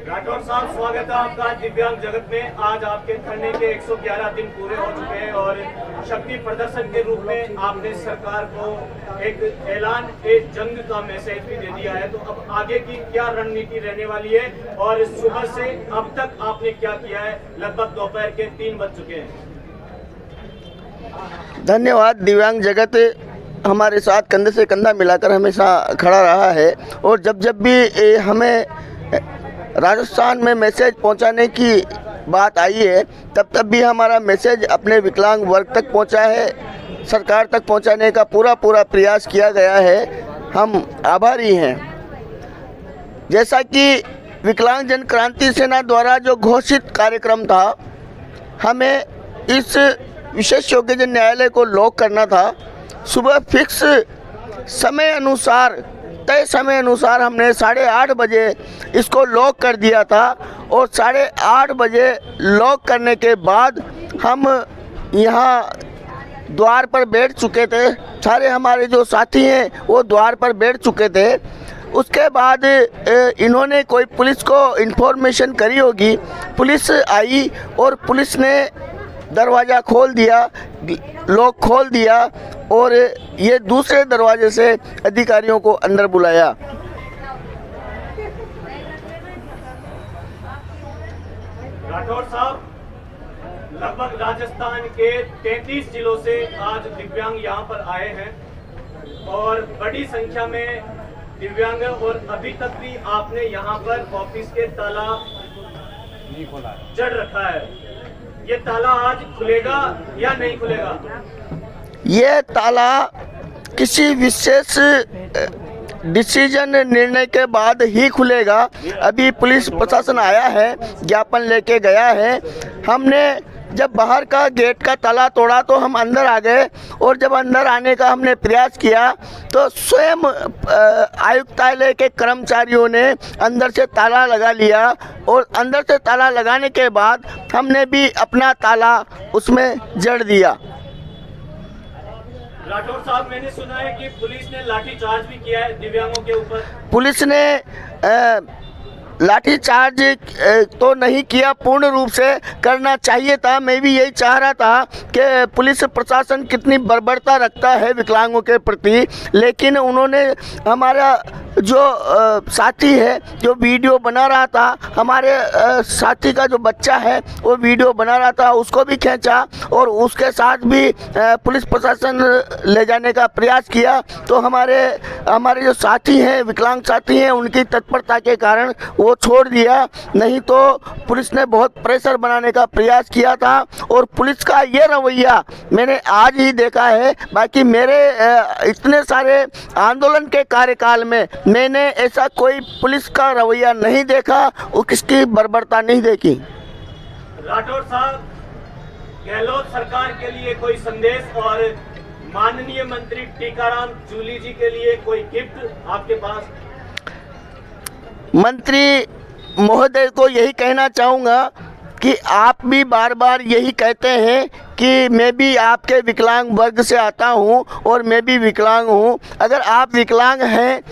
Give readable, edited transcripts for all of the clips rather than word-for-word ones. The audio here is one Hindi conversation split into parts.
राठौर साहब, स्वागत है आपका दिव्यांग जगत में। आज आपके धरने के 111 दिन पूरे हो चुके हैं और शक्ति प्रदर्शन के रूप में आपने सरकार को एक ऐलान एक जंग का मैसेज भी दे दिया है। तो अब आगे की क्या रणनीति रहने वाली है और सुबह से अब तक आपने क्या किया है? लगभग दोपहर के 3 बज चुके हैं। धन्यवाद। दिव्यांग जगत हमारे साथ कंधे से कंधा मिलाकर हमेशा खड़ा रहा है और जब भी हमें राजस्थान में मैसेज पहुंचाने की बात आई है तब भी हमारा मैसेज अपने विकलांग वर्ग तक पहुंचा है। सरकार तक पहुंचाने का पूरा प्रयास किया गया है। हम आभारी हैं। जैसा कि विकलांग जन क्रांति सेना द्वारा जो घोषित कार्यक्रम था, हमें इस विशेष योग्यजन न्यायालय को लॉक करना था। सुबह फिक्स समय अनुसार, तय समय अनुसार हमने 8:30 बजे इसको लॉक कर दिया था और 8:30 बजे लॉक करने के बाद हम यहाँ द्वार पर बैठ चुके थे। सारे हमारे जो साथी हैं वो द्वार पर बैठ चुके थे। उसके बाद इन्होंने कोई पुलिस को इन्फॉर्मेशन करी होगी। पुलिस आई और पुलिस ने दरवाज़ा खोल दिया, लॉक खोल दिया और ये दूसरे दरवाजे से अधिकारियों को अंदर बुलाया। राठौर साहब, लगभग राजस्थान के 33 जिलों से आज दिव्यांग यहाँ पर आए हैं और बड़ी संख्या में दिव्यांग, और अभी तक भी आपने यहाँ पर ऑफिस के ताला नहीं खोला, जड़ रखा है। ये ताला आज खुलेगा या नहीं खुलेगा? ये ताला किसी विशेष डिसीजन निर्णय के बाद ही खुलेगा। अभी पुलिस प्रशासन आया है, ज्ञापन लेके गया है। हमने जब बाहर का गेट का ताला तोड़ा तो हम अंदर आ गए और जब अंदर आने का हमने प्रयास किया तो स्वयं आयुक्तालय के कर्मचारियों ने अंदर से ताला लगा लिया और अंदर से ताला लगाने के बाद हमने भी अपना ताला उसमें जड़ दिया। राठौर साहब, मैंने सुना है कि पुलिस ने लाठीचार्ज भी किया है दिव्यांगों के ऊपर। पुलिस ने लाठीचार्ज तो नहीं किया, पूर्ण रूप से करना चाहिए था। मैं भी यही चाह रहा था कि पुलिस प्रशासन कितनी बर्बरता रखता है विकलांगों के प्रति, लेकिन उन्होंने हमारा जो साथी है जो वीडियो बना रहा था, हमारे साथी का जो बच्चा है वो वीडियो बना रहा था, उसको भी खींचा और उसके साथ भी पुलिस प्रशासन ले जाने का प्रयास किया। तो हमारे जो साथी हैं, विकलांग साथी हैं, उनकी तत्परता के कारण वो छोड़ दिया। नहीं तो पुलिस ने बहुत प्रेशर बनाने का प्रयास किया था और पुलिस का ये रवैया मैंने आज ही देखा है। बाकी मेरे इतने सारे आंदोलन के कार्यकाल में मैंने ऐसा कोई पुलिस का रवैया नहीं देखा और किसकी बर्बरता नहीं देखी। राठौर साहब, गहलोत सरकार के लिए कोई संदेश और माननीय मंत्री टीकाराम जूली जी के लिए कोई गिफ्ट आपके पास? मंत्री महोदय को यही कहना चाहूँगा कि आप भी बार बार यही कहते हैं कि मैं भी आपके विकलांग वर्ग से आता हूँ और मैं भी विकलांग हूँ। अगर आप विकलांग हैं,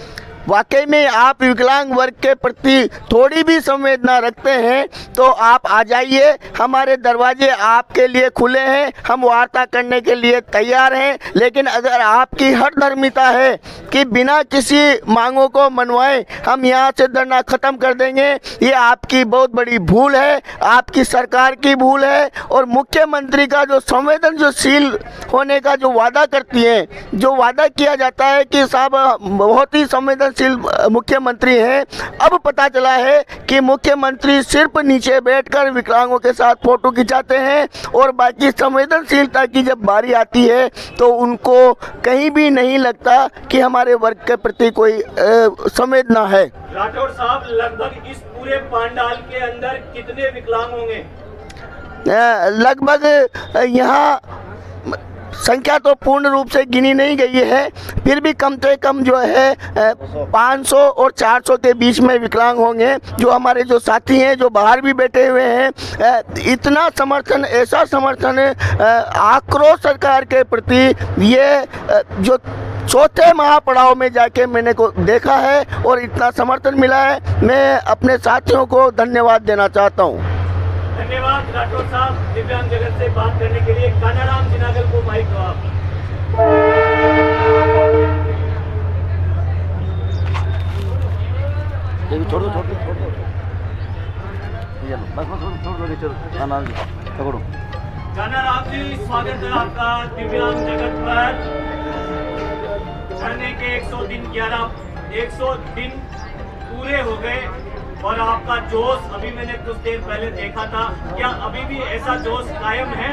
वाकई में आप विकलांग वर्ग के प्रति थोड़ी भी संवेदना रखते हैं तो आप आ जाइए। हमारे दरवाजे आपके लिए खुले हैं, हम वार्ता करने के लिए तैयार हैं। लेकिन अगर आपकी हठधर्मिता है कि बिना किसी मांगों को मनवाए हम यहाँ से धरना ख़त्म कर देंगे, ये आपकी बहुत बड़ी भूल है, आपकी सरकार की भूल है। और मुख्यमंत्री का जो संवेदनशील होने का जो वादा करती है, जो वादा किया जाता है कि साहब बहुत ही संवेदनशील मुख्यमंत्री हैं, अब पता चला है कि मुख्यमंत्री सिर्फ नीचे बैठकर विकलांगों के साथ फोटो खिंचाते हैं और बाकी संवेदनशीलता की जब बारी आती है तो उनको कहीं भी नहीं लगता कि हमारे वर्ग के प्रति कोई संवेदना है। राठौर साहब, लगभग इस पूरे पांडाल के अंदर कितने विकलांग होंगे? लगभग यहाँ संख्या तो पूर्ण रूप से गिनी नहीं गई है, फिर भी कम से कम जो है 500 और 400 के बीच में विकलांग होंगे। जो हमारे जो साथी हैं जो बाहर भी बैठे हुए हैं, इतना समर्थन, ऐसा समर्थन आक्रोश सरकार के प्रति, ये जो चौथे महापड़ाव में जाके मैंने को देखा है और इतना समर्थन मिला है। मैं अपने साथियों को धन्यवाद देना चाहता हूँ। धन्यवाद राठौर साहब, दिव्यांग जगत से बात करने के लिए। कानाराम जिनागल को माइक दो आप। छोड़ दो बस पकड़ो। कानाराम जी, स्वागत है आपका दिव्यांग जगत पर। धरने के 100 दिन पूरे हो गए और आपका जोश अभी मैंने कुछ देर पहले देखा था, क्या अभी भी ऐसा जोश कायम है?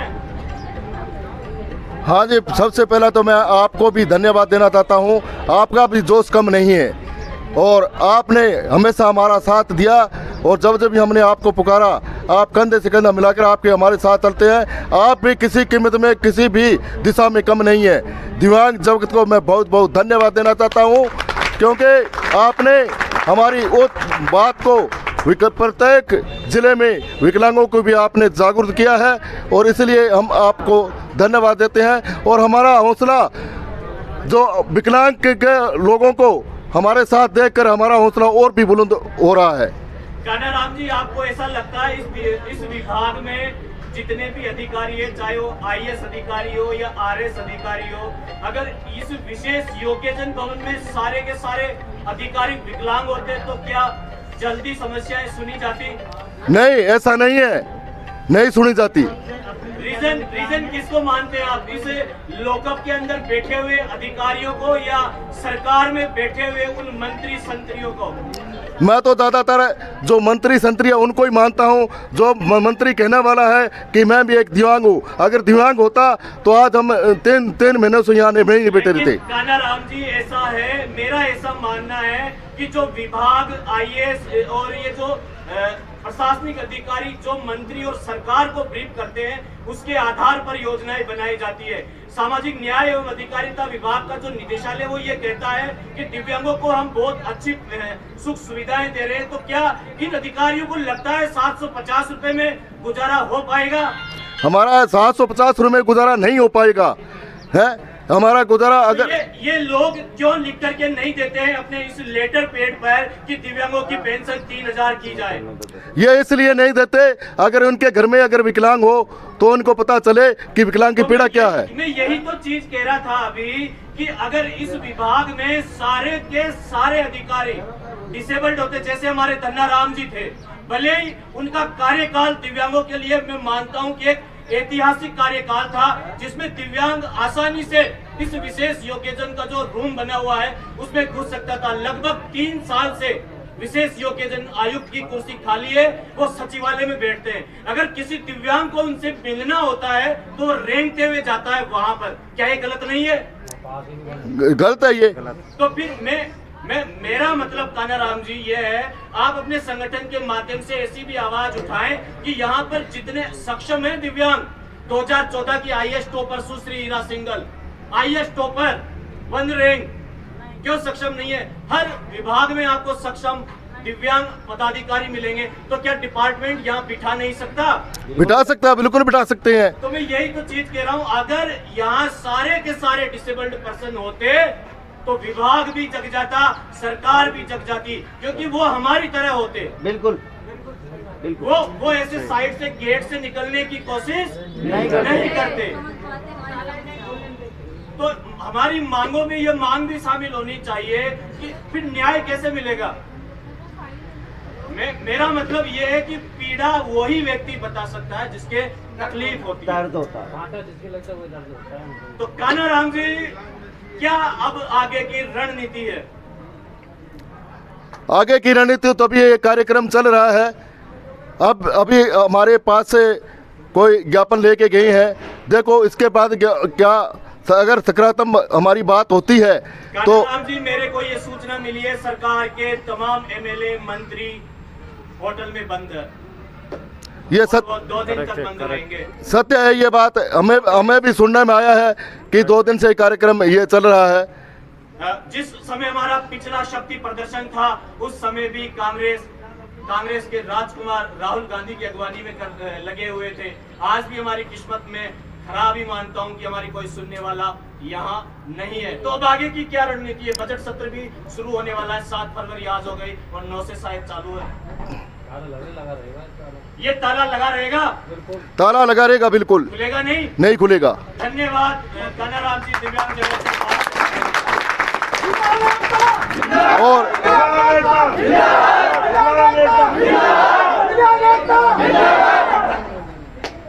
हाँ जी, सबसे पहला तो मैं आपको भी धन्यवाद देना चाहता हूँ। आपका भी जोश कम नहीं है और आपने हमेशा हमारा साथ दिया और जब जब भी हमने आपको पुकारा आप कंधे से कंधा मिलाकर आपके हमारे साथ चलते हैं। आप भी किसी कीमत में किसी भी दिशा में कम नहीं है। दिव्यांग जगत को मैं बहुत बहुत धन्यवाद देना चाहता हूँ क्योंकि आपने हमारी उस बात को प्रत्येक ज़िले में विकलांगों को भी आपने जागरूक किया है और इसलिए हम आपको धन्यवाद देते हैं। और हमारा हौसला जो विकलांग के लोगों को हमारे साथ देखकर हमारा हौसला और भी बुलंद हो रहा है। कानाराम जी, आपको ऐसा लगता है इस विभाग में जितने भी अधिकारी है, चाहे वो IAS अधिकारी हो या RS अधिकारी हो, अगर इस विशेष योग्यजन भवन में सारे के सारे अधिकारी विकलांग होते तो क्या जल्दी समस्याएं सुनी जाती? नहीं, ऐसा नहीं है, नहीं सुनी जाती। रीजन किसको मानते हैं आप? इस लॉकअप के अंदर बैठे हुए अधिकारियों को या सरकार में बैठे हुए उन मंत्री संतरियों को? मैं तो ज़्यादातर जो मंत्री संतरी है उनको ही मानता हूँ। जो मंत्री कहने वाला है कि मैं भी एक दिव्यांग हूँ, अगर दिव्यांग होता तो आज हम तीन महीनों से यहाँ नहीं बैठे रहते। कानाराम जी, ऐसा है, मेरा ऐसा मानना है कि जो विभाग IAS और ये जो प्रशासनिक अधिकारी जो मंत्री और सरकार को ब्रीफ करते हैं उसके आधार पर योजनाएं बनाई जाती है। सामाजिक न्याय एवं अधिकारिता विभाग का जो निदेशालय वो ये कहता है कि दिव्यांगों को हम बहुत अच्छी सुख सुविधाएं दे रहे हैं, तो क्या इन अधिकारियों को लगता है 750 रुपए में गुजारा हो पाएगा? हमारा 750 रुपये गुजारा नहीं हो पाएगा है हमारा गुजारा। अगर ये लोग क्यों लिख करके नहीं देते हैं अपने इस लेटर पैड पर कि दिव्यांगों की पेंशन 3000 की जाए? ये इसलिए नहीं देते, अगर उनके घर में अगर विकलांग हो तो उनको पता चले कि विकलांग की पीड़ा क्या है। मैं यही तो चीज कह रहा था अभी कि अगर इस विभाग में सारे के सारे अधिकारी डिसेबल्ड होते, जैसे हमारे धन्नाराम जी थे, भले ही उनका कार्यकाल दिव्यांगों के लिए मैं मानता हूं कि एक ऐतिहासिक कार्यकाल था जिसमें दिव्यांग आसानी से इस विशेष योग्यजन का जो रूम बना हुआ है उसमें घुस सकता था। लगभग 3 साल से विशेष योग्यजन आयुक्त की कुर्सी खाली है, वो सचिवालय में बैठते हैं। अगर किसी दिव्यांग को उनसे मिलना होता है तो रेंगते हुए जाता है वहां पर। क्या ये गलत नहीं है? गलत है ये। तो फिर मेरा मतलब कानाराम जी ये है, आप अपने संगठन के माध्यम से ऐसी भी आवाज उठाएं कि यहाँ पर जितने सक्षम हैं दिव्यांग, 2014 की IAS टॉपर सुश्री हीरा सिंगल, IAS टॉपर 1 रैंक, क्यों सक्षम नहीं है? हर विभाग में आपको सक्षम दिव्यांग पदाधिकारी मिलेंगे, तो क्या डिपार्टमेंट यहाँ बिठा नहीं सकता? बिठा सकता, बिल्कुल बिठा सकते हैं। तो मैं यही तो चीज कह रहा हूँ, अगर यहाँ सारे के सारे डिसेबल्ड पर्सन होते तो विभाग भी जग जाता, सरकार भी जग जाती, क्योंकि वो हमारी तरह होते। बिल्कुल वो ऐसे साइड से गेट से निकलने की कोशिश नहीं करते। तो हमारी मांगों में ये मांग भी शामिल होनी चाहिए कि फिर न्याय कैसे मिलेगा। मेरा मतलब ये है कि पीड़ा वही व्यक्ति बता सकता है जिसके तकलीफ होती है, दर्द होता है। तो कानाराम जी, क्या अब आगे की रणनीति है? आगे की रणनीति तो अभी ये कार्यक्रम चल रहा है। अब अभी हमारे पास से कोई ज्ञापन लेके गए हैं, देखो इसके बाद क्या अगर सकारात्मक हमारी बात होती है तो। कानाराम जी, मेरे को ये सूचना मिली है सरकार के तमाम MLA मंत्री होटल में बंद है, ये 2 दिन तक बंद रहेंगे। सत्य है ये बात। हमें भी सुनने में आया है कि 2 दिन से कार्यक्रम ये चल रहा है। जिस समय हमारा पिछला शक्ति प्रदर्शन था उस समय भी कांग्रेस के राजकुमार राहुल गांधी की अगवानी में लगे हुए थे। आज भी हमारी किस्मत में खराब ही मानता हूं कि हमारी कोई सुनने वाला यहाँ नहीं है। तो अब आगे की क्या रणनीति है? बजट सत्र भी शुरू होने वाला है, 7 फरवरी आज हो गई और 9 से शायद चालू है। ये ताला लगा रहेगा, ताला लगा रहेगा, बिल्कुल खुलेगा नहीं, नहीं खुलेगा। धन्यवाद कान्हाराम जी, दिव्यांग जगत से। और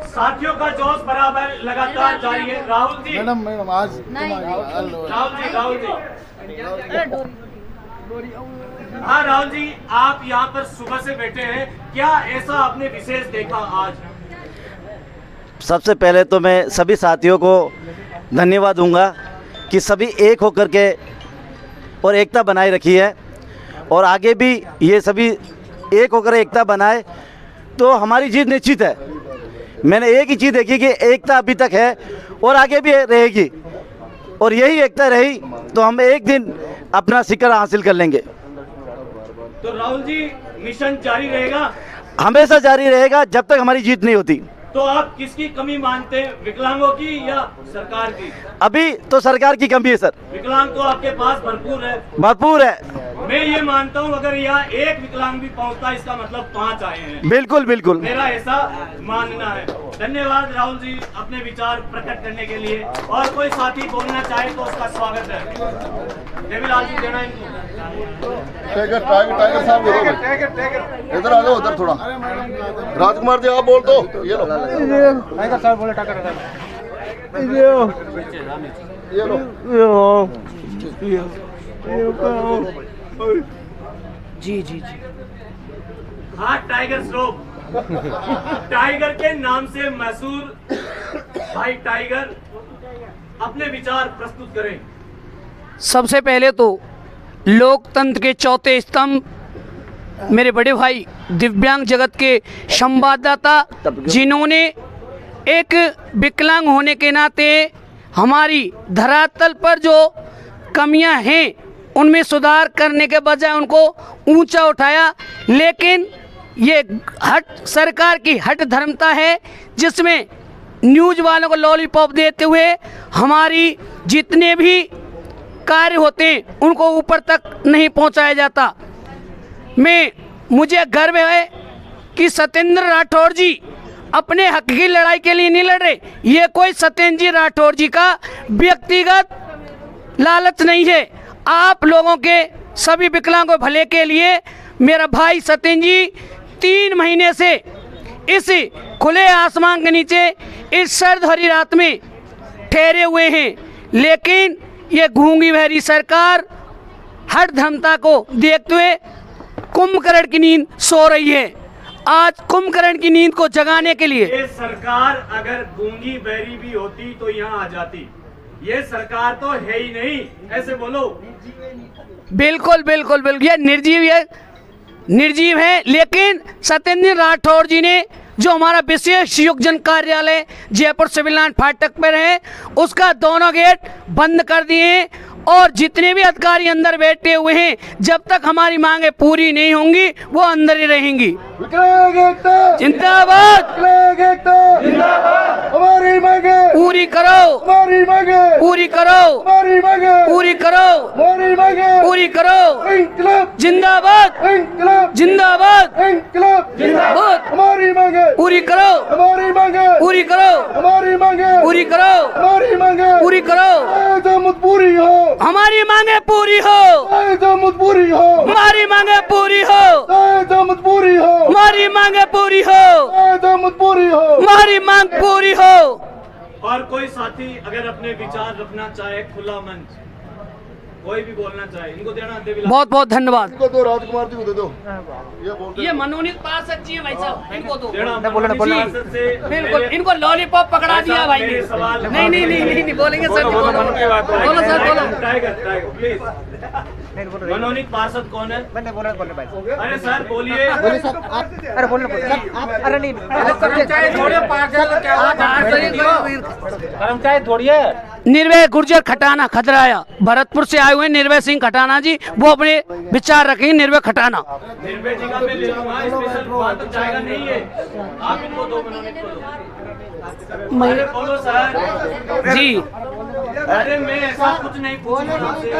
साथियों का जोश बराबर लगातार जारी है। राहुल जी, मैडम आज राहुल जी हाँ राहुल जी, आप यहाँ पर सुबह से बैठे हैं, क्या ऐसा आपने विशेष देखा आज? सबसे पहले तो मैं सभी साथियों को धन्यवाद दूंगा कि सभी एक होकर के और एकता बनाए रखी है, और आगे भी ये सभी एक होकर एकता बनाए तो हमारी जीत निश्चित है। मैंने एक ही चीज़ देखी कि एकता अभी तक है और आगे भी रहेगी, और यही एकता रही तो हम एक दिन अपना शिखर हासिल कर लेंगे। तो राहुल जी, मिशन जारी रहेगा, हमेशा जारी रहेगा जब तक हमारी जीत नहीं होती। तो आप किसकी कमी मानते हैं, विकलांगों की या सरकार की? अभी तो सरकार की कमी है सर, विकलांग तो आपके पास भरपूर है। भरपूर है। मैं ये मानता हूँ अगर यहाँ एक विकलांग भी पहुँचता, इसका मतलब 5 आए हैं। बिल्कुल बिल्कुल, मेरा ऐसा मानना है। धन्यवाद राहुल जी अपने विचार प्रकट करने के लिए। और कोई साथी बोलना चाहे तो उसका स्वागत है। देवीलाल जी देना इनको। टाइगर टाइगर साहब इधर आ जाओ, उधर थोड़ा। राजकुमार जी आप बोल दो, ये लो टाइगर साहब बोले, ये लो। जी जी जी। हाँ, टाइगर श्रॉफ टाइगर के नाम से मशहूर भाई टाइगर अपने विचार प्रस्तुत करें। सबसे पहले तो लोकतंत्र के चौथे स्तंभ मेरे बड़े भाई दिव्यांग जगत के संवाददाता, जिन्होंने एक विकलांग होने के नाते हमारी धरातल पर जो कमियां हैं उनमें सुधार करने के बजाय उनको ऊंचा उठाया। लेकिन ये सरकार की हट धर्मता है, जिसमें न्यूज़ वालों को लॉलीपॉप देते हुए हमारी जितने भी कार्य होते हैं उनको ऊपर तक नहीं पहुंचाया जाता। मुझे गर्व है कि सत्येंद्र राठौर जी अपने हक की लड़ाई के लिए नहीं लड़ रहे। ये कोई सत्येंद्र जी राठौर जी का व्यक्तिगत लालच नहीं है। आप लोगों के सभी विकलांगों के भले के लिए मेरा भाई सत्येंद्र जी 3 महीने से इस खुले आसमान के नीचे इस सर्द भरी रात में ठहरे हुए हैं, लेकिन ये गूंगी बहरी सरकार हर धर्मता को देखते हुए कुंभकर्ण की नींद सो रही है। आज कुंभकर्ण की नींद को जगाने के लिए ये सरकार अगर गूंगी बहरी भी होती तो यहाँ आ जाती। ये सरकार तो है ही नहीं, ऐसे बोलो। बिल्कुल बिल्कुल बिल्कुल, ये निर्जीव है। लेकिन सत्येंद्र राठौर जी ने जो हमारा विशेष योगजन कार्यालय जयपुर सिविल लाइन फाटक पर है, उसका दोनों गेट बंद कर दिए, और जितने भी अधिकारी अंदर बैठे हुए हैं, जब तक हमारी मांगे पूरी नहीं होंगी वो अंदर ही रहेंगी। जिंदाबाद, हमारी मांगे पूरी करो, हमारी मांगे पूरी करो, हमारी मांगे पूरी करो, हमारी मांगे पूरी करो। इंकलाब जिंदाबाद, इंकलाब जिंदाबाद, इंकलाब जिंदाबाद। हमारी मांगे पूरी करो, हमारी मांगे पूरी करो, हमारी मांगे पूरी करो, हमारी मांगे पूरी करो। जमुत पूरी हो, हमारी मांगे पूरी हो, जमुत पूरी हो, हमारी मांगे पूरी हो, जमुत पूरी हो, हमारी मांगे पूरी हो, जमुत पूरी हो, हमारी मांग पूरी हो। और कोई साथी अगर अपने विचार रखना चाहे, खुला मंच, कोई भी बोलना चाहे, इनको देना। देवीलाल बहुत बहुत धन्यवाद। इनको दो, राजकुमार जी को दे दो। ये बोलते ये मनोनीत पार्षद जी है भाई साहब, इनको दो। बोलना बिल्कुल, इनको लॉलीपॉप पकड़ा दिया भाई ने। नहीं नहीं नहीं नहीं बोलेंगे सर, बोलो बोलो सर, बोलो। Tiger tiger please. मनोनीत पार्षद कौन है? मैंने बोला भाई। अरे सर बोलिए। अरे बोलना अरे नहीं कर्मचारी थोड़े पार्षद क्या कर्मचारी थोड़ी है। निर्भय गुर्जर खटाना खतराया, भरतपुर से आए हुए निर्भय सिंह खटाना जी, वो अपने विचार रखेंगे। निर्भय खटाना। निर्भय जी का मैं ले लूंगा, स्पेशल वहां तक जाएगा नहीं है, आप इनको दो मनोनीत को दो। अरे बोलो सर जी। अरे मैं ऐसा कुछ नहीं पूछ रहा आपसे,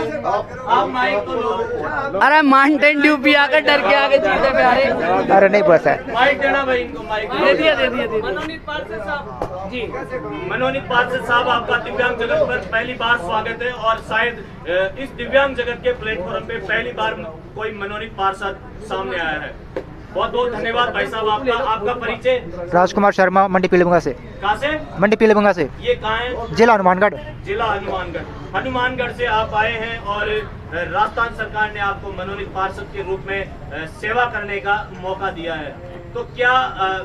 आप माइक तो लो। अरे माउंटेन ड्यू भी आकर डर के आगे जीते प्यारे। अरे नहीं बस है। माइक देना भाई इनको, माइक दे दिया मनोनीत पार्षद साहब जी। मनोनीत पार्षद साहब, आपका दिव्यांग जगत पर पहली बार स्वागत है और शायद इस दिव्यांग जगत के प्लेटफॉर्म पे पहली बार कोई मनोनीत पार्षद सामने आया है। बहुत बहुत धन्यवाद भाई साहब आपका। आपका परिचय? राजकुमार शर्मा, मंडी पीलीभंगा से। कहाँ से? मंडी पीलीभंगा से। ये कहाँ है? जिला हनुमानगढ़। जिला हनुमानगढ़ से आप आए हैं और राजस्थान सरकार ने आपको मनोनीत पार्षद के रूप में सेवा करने का मौका दिया है, तो क्या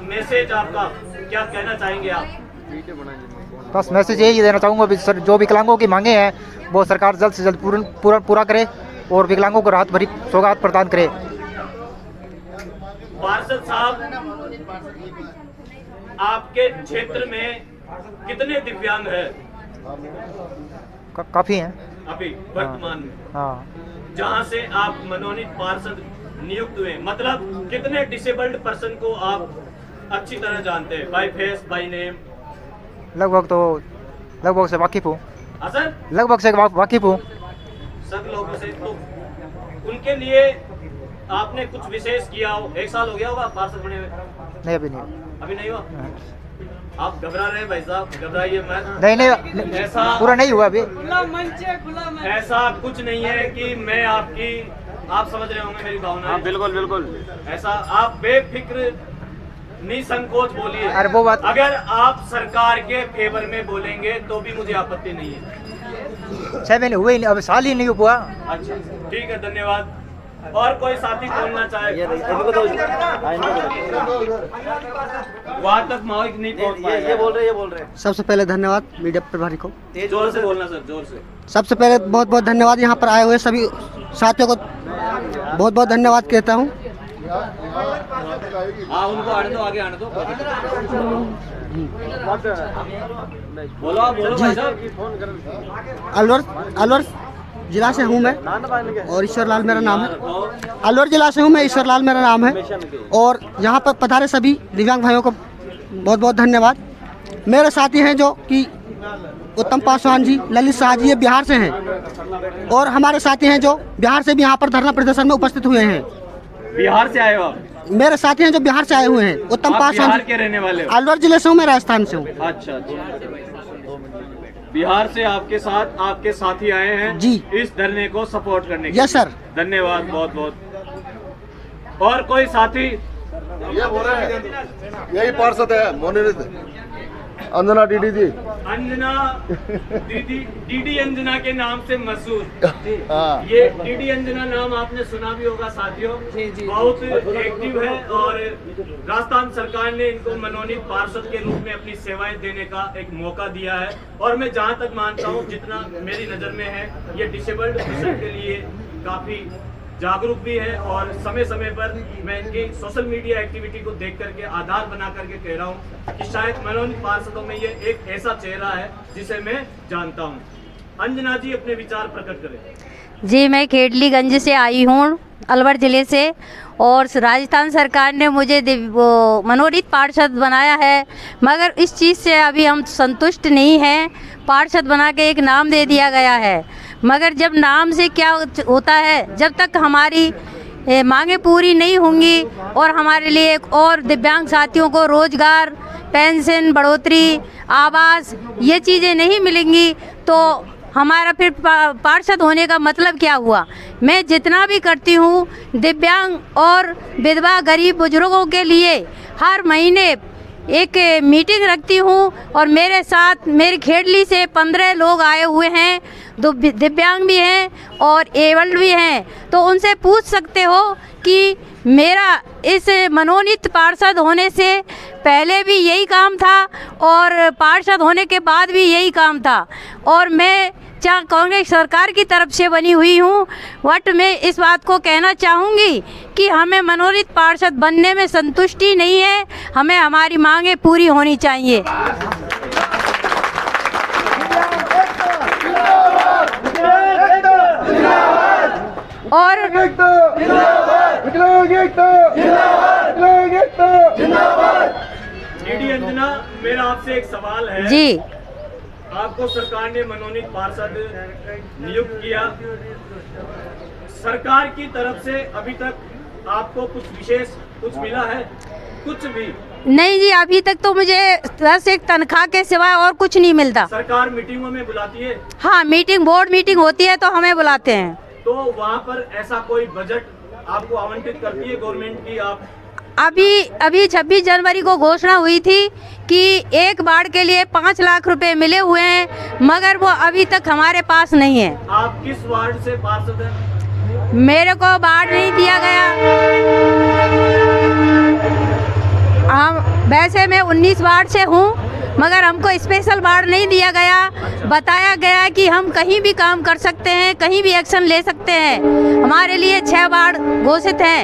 मैसेज आपका, क्या कहना चाहेंगे आप? बस मैसेज यही देना चाहूँगा, सर जो विकलांगों की मांगे हैं वो सरकार जल्द से जल्द पूरा करे और विकलांगों को राहत भरी सौगात प्रदान करे। पार्षद साहब, आपके क्षेत्र में कितने दिव्यांग हैं? काफी हैं अभी वर्तमान में, हाँ। जहां से आप मनोनीत पार्षद नियुक्त हुए, मतलब कितने डिसेबल्ड पर्सन को आप अच्छी तरह जानते हैं, बाय फेस बाय नेम? लगभग से वाकिफ हूँ। सर लगभग से वाकिफ हूँ सब लोगों से। तो उनके लिए आपने कुछ विशेष किया हो? 1 साल हो गया होगा पार्षद बने हुए? नहीं, अभी नहीं हुआ। आप घबरा रहे हैं भाई साहब, घबराइए मत। नहीं ऐसा पूरा नहीं हुआ अभी। ऐसा कुछ नहीं है कि मैं आपकी, आप समझ रहे होंगे मेरी भावना। बिल्कुल ऐसा आप बेफिक्र निसंकोच बोलिए। अरे वो बात, अगर आप सरकार के फेवर में बोलेंगे तो भी मुझे आपत्ति नहीं है। 6 महीने हुए ही नहीं, अब साल ही नहीं हुआ। अच्छा ठीक है, धन्यवाद। और कोई साथी बोलना चाहे? वहाँ तक माइक नहीं पहुँच पाया। ये बोल रहे। सबसे पहले धन्यवाद मीडिया प्रभारी को। जोर से बोलना सर, जोर से। सबसे पहले बहुत बहुत धन्यवाद, यहाँ पर आए हुए सभी साथियों को बहुत बहुत धन्यवाद कहता हूँ। हाँ उनको आने दो, आगे आने दो। बोलो भाई साहब। अलवर जिला से हूँ मैं और ईश्वर लाल मेरा नाम है। अलवर जिला से हूँ मैं, ईश्वर लाल मेरा नाम है। और यहाँ पर पधारे सभी दिव्यांग भाइयों को बहुत बहुत धन्यवाद। मेरे साथी हैं जो कि उत्तम पासवान जी, ललित शाह जी, ये बिहार से हैं। और हमारे साथी हैं जो बिहार से भी यहाँ पर धरना प्रदर्शन में उपस्थित हुए हैं। बिहार से आए हो आप? मेरे साथी हैं जो बिहार से आए हुए हैं। उत्तम पासवान बिहार के रहने वाले हो? अलवर जिले से हूँ मैं, राजस्थान से हूँ। अच्छा। बिहार से आपके साथ आपके साथी आए हैं जी, इस धरने को सपोर्ट करने के लिए। यस सर, धन्यवाद बहुत बहुत। और कोई साथी? ये बोल रहे हैं, यही पार्षद है मनोनीत अंजना दीदी जी। अंजना दीदी अंजना के नाम से मशहूर। हाँ। ये दीदी अंजना नाम आपने सुना भी होगा साथियों, बहुत एक्टिव है और राजस्थान सरकार ने इनको मनोनीत पार्षद के रूप में अपनी सेवाएं देने का एक मौका दिया है। और मैं जहां तक मानता हूं, जितना मेरी नजर में है, ये डिसेबल्ड पर्सन के लिए काफी जागरूक भी है। और समय समय पर मैं इनकी सोशल मीडिया एक्टिविटी को देख करके आधार बना करके कह रहा हूँ कि शायद मनोनीत पार्षदों में ये एक ऐसा चेहरा है जिसे मैं जानता हूँ। अंजना जी अपने विचार प्रकट करें। जी, मैं खेडलीगंज से आई हूँ, अलवर ज़िले से। और राजस्थान सरकार ने मुझे मनोनीत पार्षद बनाया है, मगर इस चीज़ से अभी हम संतुष्ट नहीं हैं। पार्षद बना के एक नाम दे दिया गया है, मगर जब नाम से क्या होता है, जब तक हमारी मांगे पूरी नहीं होंगी और हमारे लिए एक और दिव्यांग साथियों को रोज़गार, पेंशन, बढ़ोतरी, आवास, ये चीज़ें नहीं मिलेंगी तो हमारा फिर पार्षद होने का मतलब क्या हुआ। मैं जितना भी करती हूँ दिव्यांग और विधवा गरीब बुजुर्गों के लिए हर महीने एक मीटिंग रखती हूँ और मेरे साथ मेरी खेडली से 15 लोग आए हुए हैं, दिव्यांग भी हैं और एबल्ड भी हैं। तो उनसे पूछ सकते हो कि मेरा इस मनोनीत पार्षद होने से पहले भी यही काम था और पार्षद होने के बाद भी यही काम था। और मैं चाहे कांग्रेस सरकार की तरफ से बनी हुई हूँ, बट मैं इस बात को कहना चाहूँगी कि हमें मनोनीत पार्षद बनने में संतुष्टि नहीं है, हमें हमारी मांगें पूरी होनी चाहिए। विकलांग एकता जिंदाबाद, विकलांग एकता जिंदाबाद, विकलांग एकता जिंदाबाद। दीदी अंजना, मेरा आपसे एक सवाल है। जी। आपको सरकार ने मनोनीत पार्षद नियुक्त किया, सरकार की तरफ से अभी तक आपको कुछ विशेष कुछ मिला है? कुछ भी नहीं जी, अभी तक तो मुझे बस एक तनख्वाह के सिवाय और कुछ नहीं मिलता। सरकार मीटिंगों में बुलाती है? हाँ, मीटिंग, बोर्ड मीटिंग होती है तो हमें बुलाते हैं। तो वहाँ पर ऐसा कोई बजट आपको आवंटित करती है गवर्नमेंट की? आप अभी 26 जनवरी को घोषणा हुई थी कि एक वार्ड के लिए 5 लाख रुपए मिले हुए हैं, मगर वो अभी तक हमारे पास नहीं है। आप किस वार्ड से पार्षद हैं? मेरे को वार्ड नहीं दिया गया। हम वैसे मैं 19 वार्ड से हूँ, मगर हमको स्पेशल वार्ड नहीं दिया गया। बताया गया कि हम कहीं भी काम कर सकते हैं, कहीं भी एक्शन ले सकते हैं। हमारे लिए 6 वार्ड घोषित हैं,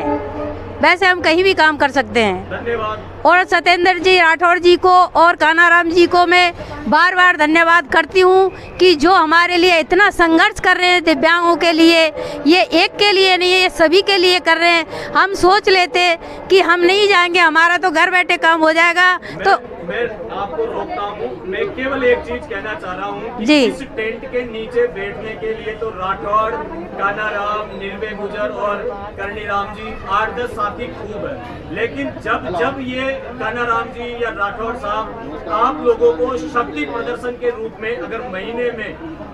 वैसे हम कहीं भी काम कर सकते हैं। धन्यवाद। और सत्येंद्र जी राठौड़ जी को और कानाराम जी को मैं बार बार धन्यवाद करती हूँ कि जो हमारे लिए इतना संघर्ष कर रहे हैं दिव्यांगों के लिए। ये एक के लिए नहीं है, ये सभी के लिए कर रहे हैं। हम सोच लेते कि हम नहीं जाएंगे, हमारा तो घर बैठे काम हो जाएगा। तो मैं आपको रोकता हूँ, मैं केवल एक चीज कहना चाह रहा हूँ कि जी। इस टेंट के नीचे बैठने के लिए तो राठौड़, कानाराम, निर्भय गुजर और करणी राम जी 8-10 साथी खूब है, लेकिन जब ये कानाराम जी या राठौड़ साहब आप लोगों को शक्ति प्रदर्शन के रूप में अगर महीने में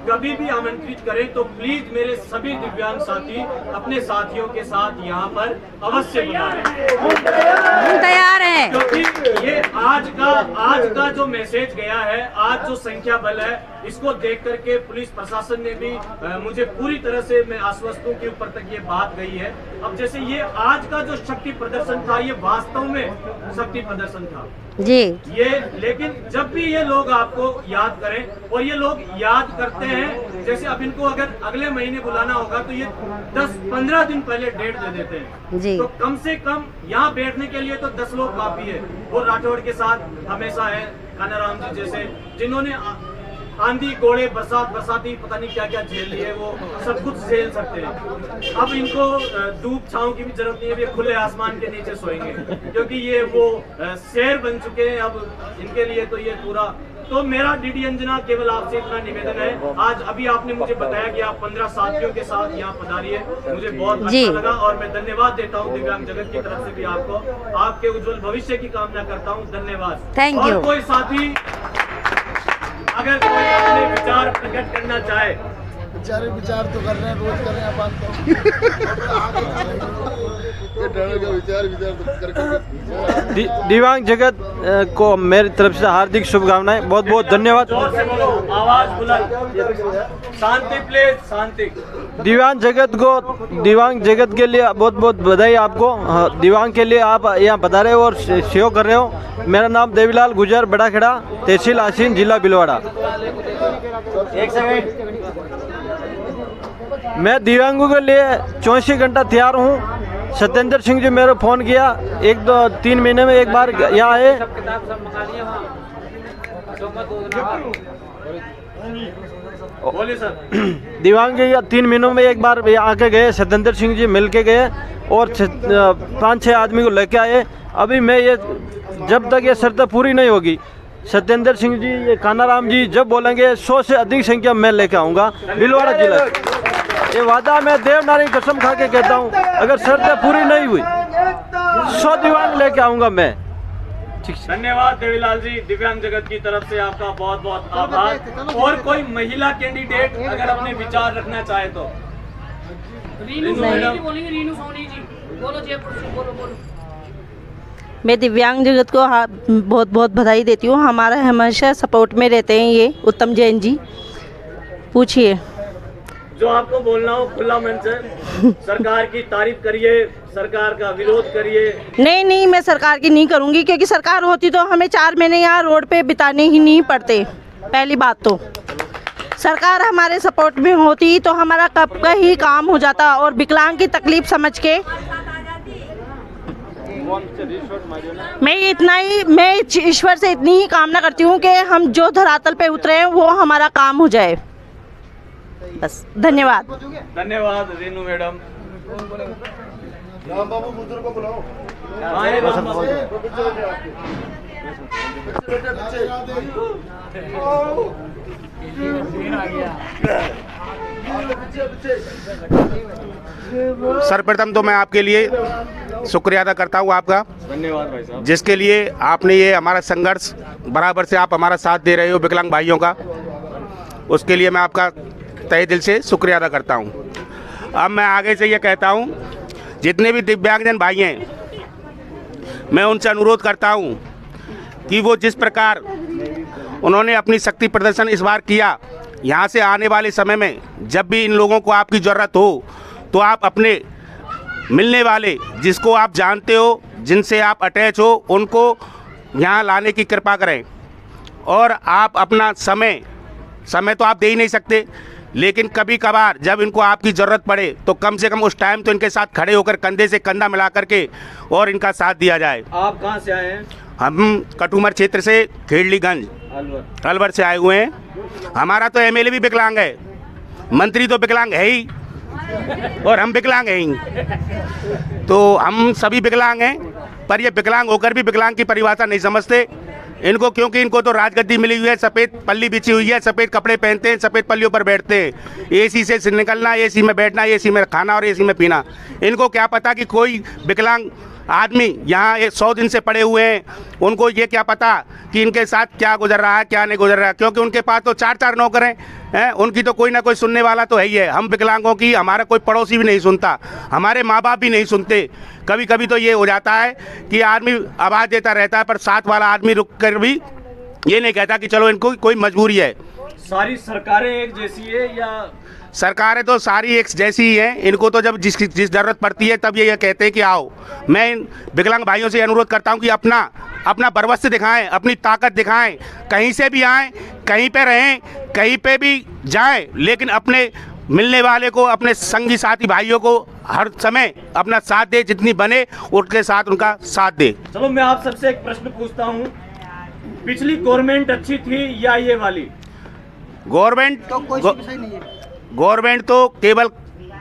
कभी भी आमंत्रित करें तो प्लीज मेरे सभी दिव्यांग साथी अपने साथियों के साथ यहाँ पर अवश्य बुलाएं। हम तैयार हैं। क्योंकि ये आज का जो मैसेज गया है, आज जो संख्या बल है, इसको देख करके पुलिस प्रशासन ने भी मुझे पूरी तरह से मैं आश्वस्त हूँ कि ऊपर तक ये बात गई है। अब जैसे ये आज का जो शक्ति प्रदर्शन था, ये वास्तव में शक्ति प्रदर्शन था जी। ये, लेकिन जब भी ये लोग आपको याद करें, और ये लोग याद करते हैं, जैसे अब इनको अगर अगले महीने बुलाना होगा तो ये 10-15 दिन पहले डेट दे देते हैं जी। तो कम से कम यहाँ बैठने के लिए तो 10 लोग काफी है। वो राठौड़ के साथ हमेशा है, कानाराम जी जैसे, जिन्होंने आंधी, गोले, बरसाती पता नहीं क्या क्या झेल लिए, वो सब कुछ झेल सकते हैं। अब इनको धूप छांव की भी जरूरत नहीं है, ये खुले आसमान के नीचे सोएंगे, क्योंकि ये वो शेर बन चुके हैं अब इनके लिए। तो ये पूरा, तो मेरा डीडी अंजना केवल आपसे इतना निवेदन है, आज अभी आपने मुझे बताया कि आप 15 साथियों के साथ यहाँ पधारी है, मुझे बहुत अच्छा लगा और मैं धन्यवाद देता हूँ दिव्यांग जगत की तरफ से भी आपको। आपके उज्जवल भविष्य की कामना करता हूँ। धन्यवाद। Thank you. और कोई साथी अगर कोई अपने विचार प्रकट करना चाहे? विचार तो कर रहे हैं, रोज कर रहे हैं बात तो। दिव्यांग जगत को मेरी तरफ से हार्दिक शुभकामनाएं, बहुत बहुत धन्यवाद। जोर से बोलो, आवाज बुलंद। शांति प्लीज, शांति। दिव्यांग जगत के लिए बहुत बहुत बधाई आपको। दिव्यांग के लिए आप यहाँ बता रहे हो और सेवा कर रहे हो। मेरा नाम देवीलाल गुजर, बड़ा खेड़ा, तहसील आसीन, जिला भीलवाड़ा। एक सेकंड। मैं दिव्यांगों के लिए 24 घंटा तैयार हूँ। सत्येंद्र सिंह जी मेरे फ़ोन किया, 1-2-3 महीने में एक बार यहाँ आए। बोलिए सर। दिव्यांग 3 महीनों में एक बार आके गए, सत्येंद्र सिंह जी मिल के गए और 5-6 आदमी को लेके आए। अभी मैं ये जब तक ये शर्त पूरी नहीं होगी, सत्येंद्र सिंह जी, ये कानाराम जी जब बोलेंगे 100 से अधिक संख्या मैं लेके आऊँगा भीलवाड़ा जिला। ये वादा मैं देवनारायण कसम खा के कहता हूँ, अगर शर्तें पूरी नहीं हुई 100 दिव्यांग लेके आऊँगा मैं। धन्यवाद देवीलाल जी, दिव्यांग जगत की तरफ से आपका बहुत बहुत आभार। और कोई महिला कैंडिडेट अगर अपने विचार रखना चाहे तो? मैं दिव्यांग जगत को बहुत बहुत बधाई देती हूँ। हमारा हमेशा सपोर्ट में रहते हैं ये उत्तम जैन जी। पूछिए जो आपको बोलना हो खुला मंच है। सरकार की तारीफ करिए, सरकार का विरोध करिए। नहीं, मैं सरकार की नहीं करूँगी, क्योंकि सरकार होती तो हमें 4 महीने यहाँ रोड पे बिताने ही नहीं पड़ते। पहली बात तो सरकार हमारे सपोर्ट में होती तो हमारा कब का ही काम हो जाता। और विकलांग की तकलीफ समझ के मैं ईश्वर से इतनी ही कामना करती हूँ कि हम जो धरातल पे उतरे हैं वो हमारा काम हो जाए। बस, धन्यवाद। धन्यवाद रेनू मैडम। राम बाबू बुजुर्ग को बुलाओ। आए राम बाबू। सर्वप्रथम तो मैं आपके लिए शुक्रिया अदा करता हूँ आपका, धन्यवाद भाई साहब। जिसके लिए आपने ये हमारा संघर्ष बराबर से आप हमारा साथ दे रहे हो विकलांग भाइयों का, उसके लिए मैं आपका तहे दिल से शुक्रिया अदा करता हूँ। अब मैं आगे से ये कहता हूँ, जितने भी दिव्यांगजन भाई हैं, मैं उनसे अनुरोध करता हूँ कि वो जिस प्रकार उन्होंने अपनी शक्ति प्रदर्शन इस बार किया, यहाँ से आने वाले समय में जब भी इन लोगों को आपकी ज़रूरत हो तो आप अपने मिलने वाले जिसको आप जानते हो, जिनसे आप अटैच हो, उनको यहाँ लाने की कृपा करें। और आप अपना समय तो आप दे ही नहीं सकते, लेकिन कभी कभार जब इनको आपकी ज़रूरत पड़े तो कम से कम उस टाइम तो इनके साथ खड़े होकर कंधे से कंधा मिला करके और इनका साथ दिया जाए। आप कहाँ से आए हैं? हम कटुमर क्षेत्र से खेड़लीगंज अलवर से आए हुए हैं। हमारा तो एमएलए भी विकलांग है, मंत्री तो विकलांग है ही, और हम विकलांग हैं ही। तो हम सभी विकलांग हैं, पर ये विकलांग होकर भी विकलांग की परिभाषा नहीं समझते इनको, क्योंकि इनको तो राजगद्दी मिली हुई है, सफ़ेद पल्ली बिछी हुई है, सफ़ेद कपड़े पहनते हैं, सफ़ेद पल्लियों पर बैठते हैं, एसी से निकलना, एसी में बैठना, एसी में खाना और एसी में पीना। इनको क्या पता कि कोई विकलांग आदमी यहाँ 100 दिन से पड़े हुए हैं, उनको ये क्या पता कि इनके साथ क्या गुजर रहा है, क्या नहीं गुजर रहा है, क्योंकि उनके पास तो 4 नौकर हैं, उनकी तो कोई ना कोई सुनने वाला तो है ही है। हम विकलांगों की हमारा कोई पड़ोसी भी नहीं सुनता, हमारे माँ बाप भी नहीं सुनते। कभी कभी तो ये हो जाता है कि आदमी आवाज़ देता रहता है, पर साथ वाला आदमी रुक कर भी ये नहीं कहता कि चलो इनको कोई मजबूरी है। सारी सरकारें एक जैसी है या? सरकारें तो सारी एक जैसी ही हैं, इनको तो जब जिस ज़रूरत पड़ती है तब ये कहते हैं कि आओ। मैं इन विकलांग भाइयों से अनुरोध करता हूं कि अपना बरवस्त दिखाएं, अपनी ताकत दिखाएं, कहीं से भी आएं, कहीं पे रहें, कहीं पे भी जाएं, लेकिन अपने मिलने वाले को, अपने संगी साथी भाइयों को हर समय अपना साथ दे, जितनी बने उनके साथ उनका साथ दे। चलो मैं आप सबसे एक प्रश्न पूछता हूँ, पिछली गवर्नमेंट अच्छी थी या ये वाली? गवर्नमेंट तो कोई विषय नहीं है। गवर्नमेंट तो केवल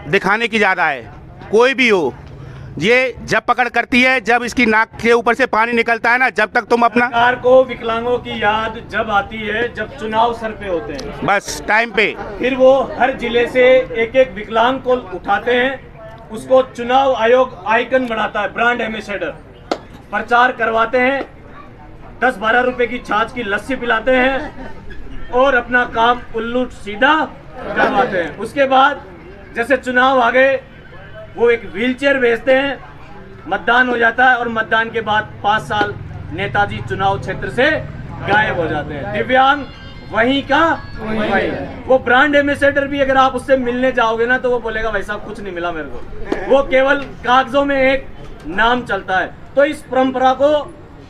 दिखाने की ज़्यादा है, कोई भी हो। ये जब पकड़ करती है, जब इसकी नाक के ऊपर से पानी निकलता है ना, जब तक तुम अपना सरकार को विकलांगों की याद जब आती है जब चुनाव सर पे होते हैं, बस टाइम पे फिर वो हर जिले से एक विकलांग को उठाते हैं, उसको चुनाव आयोग आइकन बनाता है, ब्रांड एम्बेसडर, प्रचार करवाते हैं, 10-12 रुपए की छाछ की लस्सी पिलाते हैं और अपना काम उल्लू सीधा करवाते हैं। उसके बाद जैसे चुनाव आ गए, वो एक व्हीलचेयर भेजते हैं, मतदान हो जाता है और मतदान के बाद 5 साल नेताजी चुनाव क्षेत्र से गायब हो जाते हैं। दिव्यांग वहीं का वहीं। वो ब्रांड एम्बेसडर भी अगर आप उससे मिलने जाओगे ना तो वो बोलेगा भाई साहब कुछ नहीं मिला मेरे को, वो केवल कागजों में एक नाम चलता है। तो इस परंपरा को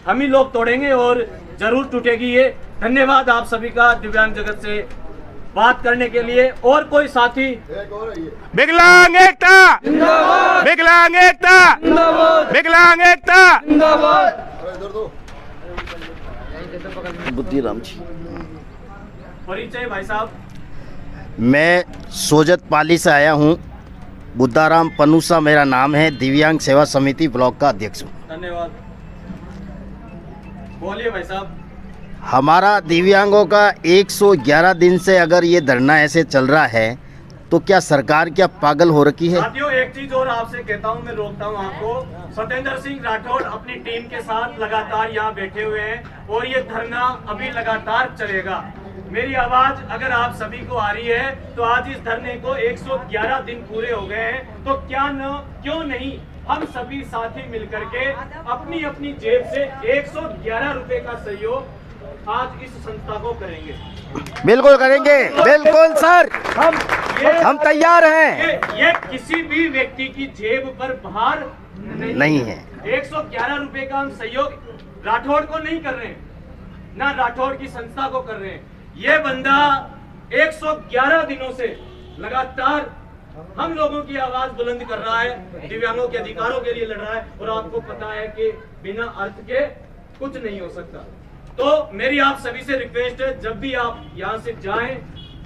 हम ही लोग तोड़ेंगे और जरूर टूटेगी ये। धन्यवाद आप सभी का दिव्यांग जगत से बात करने के लिए। और कोई साथी? विकलांग एकता, विकलांग एकता, विकलांग एकता। बुद्धिराम जी। परिचय भाई साहब? मैं सोजत पाली से आया हूँ, बुद्धाराम पनूसा मेरा नाम है, दिव्यांग सेवा समिति ब्लॉक का अध्यक्ष हूँ। धन्यवाद। बोलिए भाई साहब। हमारा दिव्यांगों का 111 दिन से अगर ये धरना ऐसे चल रहा है तो क्या सरकार क्या पागल हो रखी है? साथियों एक चीज और आपसे कहता हूं, मैं रोकता हूं आपको। सत्येंद्र सिंह राठौड़ अपनी टीम के साथ लगातार यहां बैठे हुए हैं और ये धरना अभी लगातार चलेगा। मेरी आवाज अगर आप सभी को आ रही है तो आज इस धरने को 111 दिन पूरे हो गए हैं, तो क्यों नहीं हम सभी साथी मिलकर के अपनी अपनी जेब से 111 रुपए का सहयोग आज इस संस्था को करेंगे। बिल्कुल करेंगे, बिल्कुल सर, हम तैयार हैं। ये किसी भी व्यक्ति की जेब पर भार नहीं है। 111 रुपए का हम सहयोग राठौड़ को नहीं कर रहे हैं, ना राठौड़ की संस्था को कर रहे हैं। ये बंदा 111 दिनों से लगातार हम लोगों की आवाज बुलंद कर रहा है, दिव्यांगों के अधिकारों के लिए लड़ रहा है। और आपको पता है कि बिना अर्थ के कुछ नहीं हो सकता। तो मेरी आप सभी से रिक्वेस्ट है, जब भी आप यहाँ से जाएं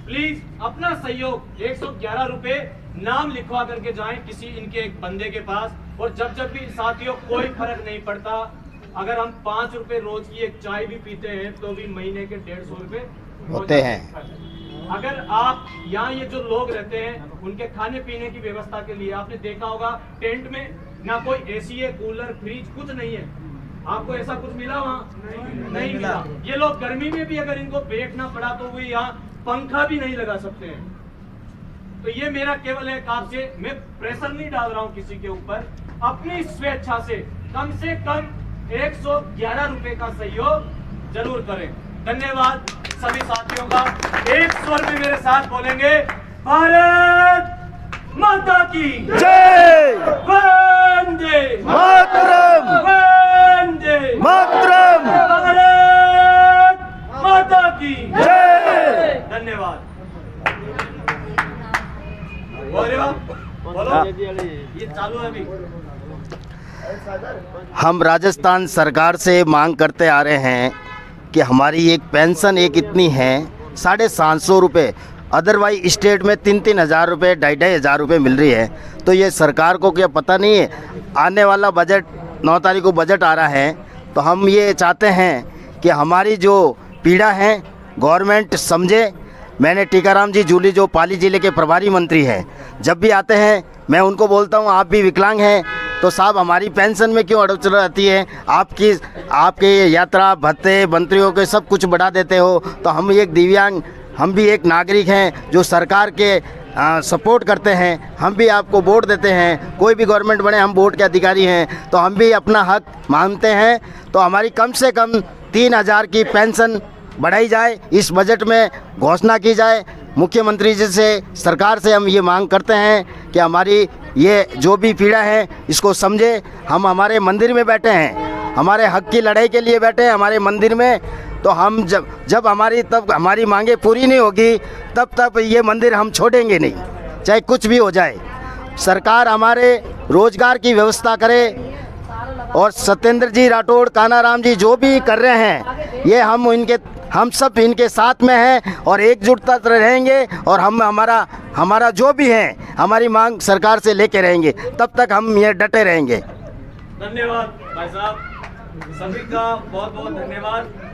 प्लीज अपना सहयोग 111 रुपए नाम लिखवा करके जाएं किसी इनके एक बंदे के पास। और जब जब भी साथियों कोई फर्क नहीं पड़ता, अगर हम 5 रुपए रोज की एक चाय भी पीते हैं तो भी महीने के 150 रुपए होते हैं। अगर आप यहाँ ये जो लोग रहते हैं उनके खाने पीने की व्यवस्था के लिए आपने देखा होगा टेंट में ना कोई एसी है, कूलर, फ्रिज कुछ नहीं है। आपको ऐसा कुछ मिला वहाँ? नहीं मिला। ये लोग गर्मी में भी अगर इनको बैठना पड़ा तो वो यहाँ पंखा भी नहीं लगा सकते हैं। तो ये मेरा केवल एक आपसे, मैं प्रेशर नहीं डाल रहा हूँ किसी के ऊपर, अपनी स्वेच्छा से कम 111 रुपए का सहयोग जरूर करें। धन्यवाद सभी साथियों का। एक स्वर में मेरे साथ बोलेंगे, भारत माता की जय, वंदे मातरम, वंदे मातरम, भारत माता की जय। धन्यवाद। बोलो, ये चालू है अभी। हम राजस्थान सरकार से मांग करते आ रहे हैं कि हमारी एक पेंशन एक इतनी है 750 रुपये, अदरवाइज स्टेट में 3-3 हज़ार रुपये, 2,500 हज़ार रुपये मिल रही है। तो ये सरकार को क्या पता नहीं है? आने वाला बजट 9 तारीख को बजट आ रहा है, तो हम ये चाहते हैं कि हमारी जो पीड़ा है गवर्नमेंट समझे। मैंने टीकाराम जी जूली जो पाली ज़िले के प्रभारी मंत्री हैं, जब भी आते हैं मैं उनको बोलता हूँ आप भी विकलांग हैं तो साहब हमारी पेंशन में क्यों अड़चन रहती है? आपके यात्रा भत्ते मंत्रियों के सब कुछ बढ़ा देते हो। तो हम एक दिव्यांग, हम भी एक नागरिक हैं जो सरकार के सपोर्ट करते हैं। हम भी आपको वोट देते हैं, कोई भी गवर्नमेंट बने हम वोट के अधिकारी हैं, तो हम भी अपना हक मांगते हैं। तो हमारी कम से कम 3,000 की पेंशन बढ़ाई जाए, इस बजट में घोषणा की जाए। मुख्यमंत्री जी से, सरकार से हम ये मांग करते हैं कि हमारी ये जो भी पीड़ा है इसको समझे। हम हमारे मंदिर में बैठे हैं, हमारे हक की लड़ाई के लिए बैठे हैं हमारे मंदिर में। तो हम जब हमारी मांगे पूरी नहीं होगी तब ये मंदिर हम छोड़ेंगे नहीं, चाहे कुछ भी हो जाए। सरकार हमारे रोजगार की व्यवस्था करे और सत्येंद्र जी राठौड़, कानाराम जी जो भी कर रहे हैं ये हम सब इनके साथ में हैं और एकजुटता रहेंगे। और हम हमारा जो भी है हमारी मांग सरकार से लेके रहेंगे, तब तक हम ये डटे रहेंगे। धन्यवाद भाई साहब, सभी का बहुत बहुत धन्यवाद।